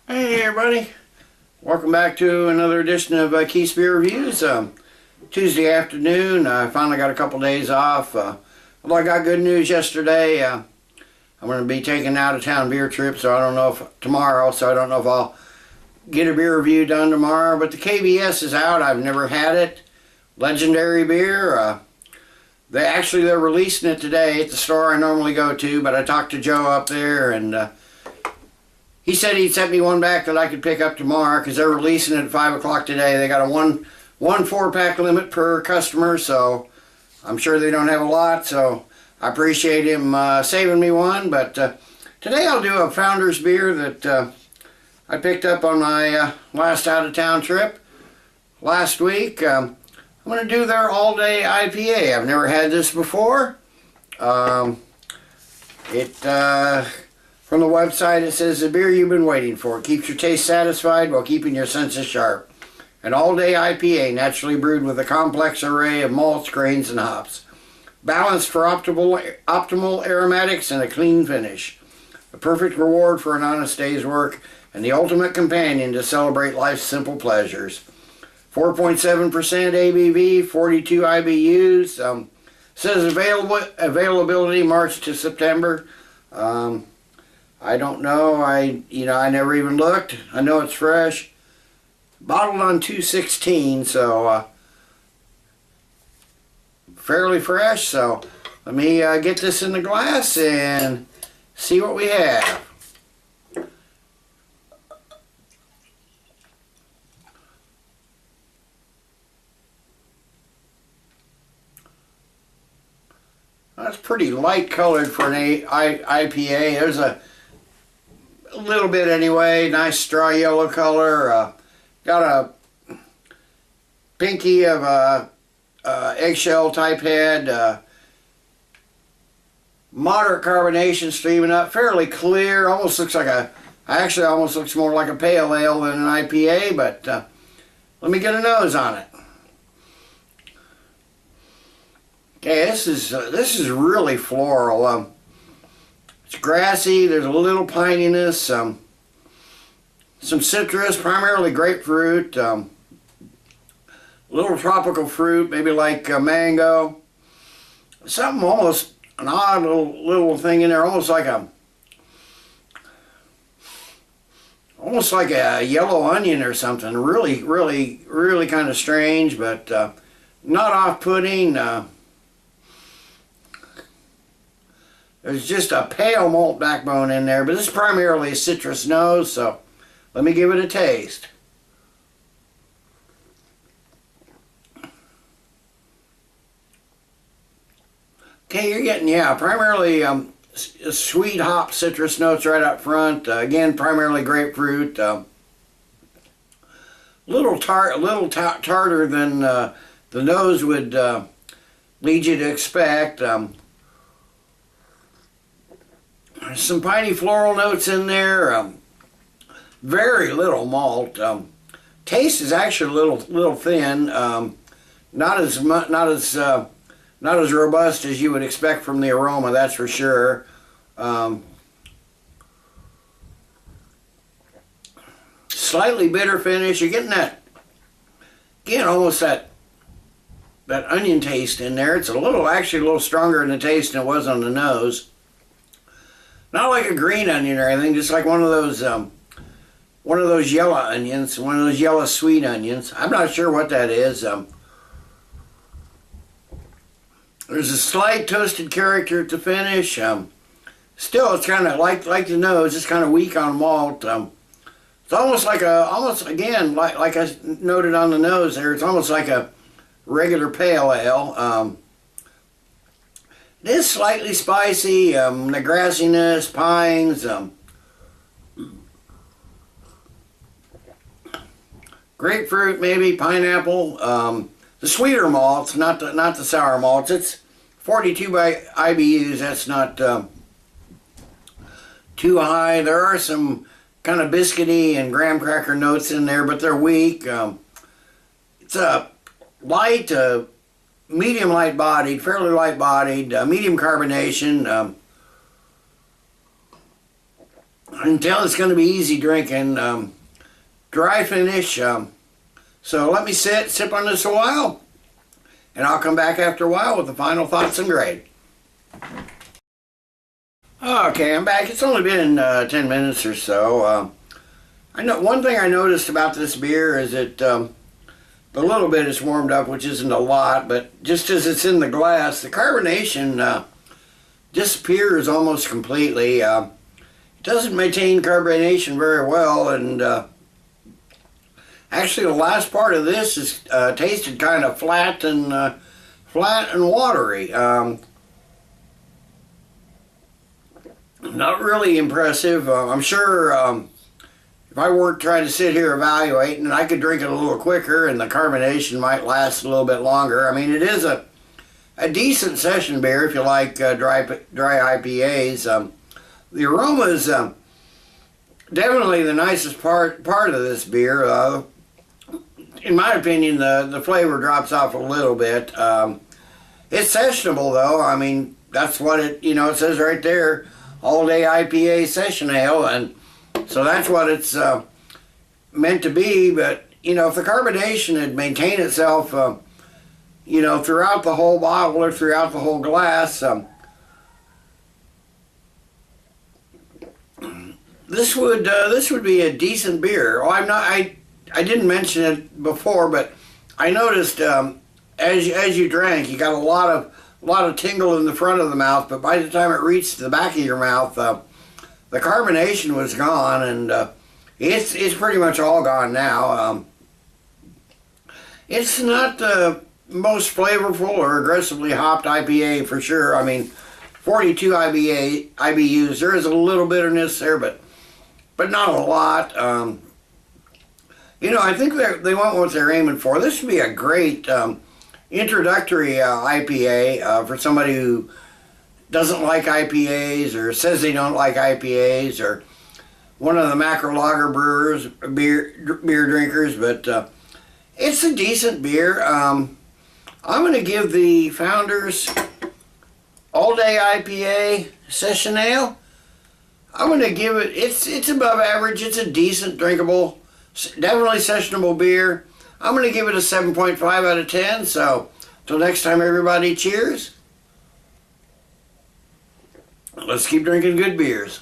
Hey everybody, welcome back to another edition of Keith's Beer Reviews. Tuesday afternoon, I finally got a couple days off. Although I got good news yesterday. I'm going to be taking an out-of-town beer trip, so I don't know if I'll get a beer review done tomorrow. But the KBS is out. I've never had it. Legendary beer. They're releasing it today at the store I normally go to, but I talked to Joe up there, and he said he'd sent me one back that I could pick up tomorrow because they're releasing it at 5 o'clock today. They got a one 4-pack limit per customer, so I'm sure they don't have a lot, so I appreciate him saving me one. But today I'll do a Founder's beer that I picked up on my last out-of-town trip last week. I'm going to do their All Day IPA. I've never had this before. From the website, it says, the beer you've been waiting for. Keeps your taste satisfied while keeping your senses sharp. An all-day IPA, naturally brewed with a complex array of malts, grains, and hops. Balanced for optimal aromatics and a clean finish. A perfect reward for an honest day's work and the ultimate companion to celebrate life's simple pleasures. 4.7% ABV, 42 IBUs. Says availability March to September. I don't know. I never even looked. I know it's fresh. Bottled on 2/16, so fairly fresh. So let me get this in the glass and see what we have. That's pretty light colored for an IPA. There's a little bit anyway. Nice straw yellow color. Got a pinky of a eggshell type head. Moderate carbonation streaming up. Fairly clear. Almost looks like almost looks more like a pale ale than an IPA. But let me get a nose on it. Okay, this is really floral. It's grassy. There's a little pininess, some citrus, primarily grapefruit, little tropical fruit, maybe like mango. Something almost an odd little thing in there, almost like a yellow onion or something. Really kind of strange, but not off-putting. There's just a pale malt backbone in there, but this is primarily a citrus nose, so let me give it a taste. Okay, you're getting, primarily sweet hop citrus notes right up front. Again, primarily grapefruit. Little tartar than the nose would lead you to expect. Some piney floral notes in there. Very little malt. Taste is actually a little thin. Not as robust as you would expect from the aroma. That's for sure. Slightly bitter finish. You're getting that, again, almost that onion taste in there. It's actually a little stronger in the taste than it was on the nose. Not like a green onion or anything, just like one of those yellow onions, one of those yellow sweet onions. I'm not sure what that is. There's a slight toasted character at the finish. Still, it's kind of like the nose, it's kind of weak on malt. It's almost like again, like I noted on the nose there, it's almost like a regular pale ale. It is slightly spicy, the grassiness, pines, grapefruit maybe, pineapple, the sweeter malts, not the sour malts. It's 42 by IBUs, that's not too high. There are some kind of biscuity and graham cracker notes in there, but they're weak. It's a light, medium light bodied, fairly light bodied, medium carbonation. I can tell it's going to be easy drinking. Dry finish. So let me sip on this a while, and I'll come back after a while with the final thoughts and grade. Okay, I'm back. It's only been 10 minutes or so. I know one thing I noticed about this beer is that the little bit is warmed up, which isn't a lot, but just as it's in the glass, the carbonation disappears almost completely. It doesn't maintain carbonation very well, and actually the last part of this is tasted kind of flat and watery. Not really impressive. I'm sure if I weren't trying to sit here evaluating, I could drink it a little quicker and the carbonation might last a little bit longer. I mean, it is a decent session beer if you like dry IPAs. The aroma is definitely the nicest part of this beer. In my opinion, the flavor drops off a little bit. It's sessionable though. I mean, that's what it says right there. All Day IPA session ale, and so that's what it's meant to be. But if the carbonation had maintained itself, throughout the whole bottle or throughout the whole glass, this would be a decent beer. Oh, I didn't mention it before, but I noticed as you drank, you got a lot of tingle in the front of the mouth, but by the time it reached the back of your mouth, the carbonation was gone, and it's pretty much all gone now. It's not the most flavorful or aggressively hopped IPA for sure. I mean, 42 IBUs. There is a little bitterness there, but not a lot. I think they want what they're aiming for. This would be a great introductory IPA for somebody who doesn't like IPAs or says they don't like IPAs, or one of the macro lager brewers, beer drinkers. But it's a decent beer. I'm going to give the Founders All Day IPA Session Ale, I'm going to give it, it's above average. It's a decent, drinkable, definitely sessionable beer. I'm going to give it a 7.5 out of 10. So, till next time, everybody, cheers. Let's keep drinking good beers.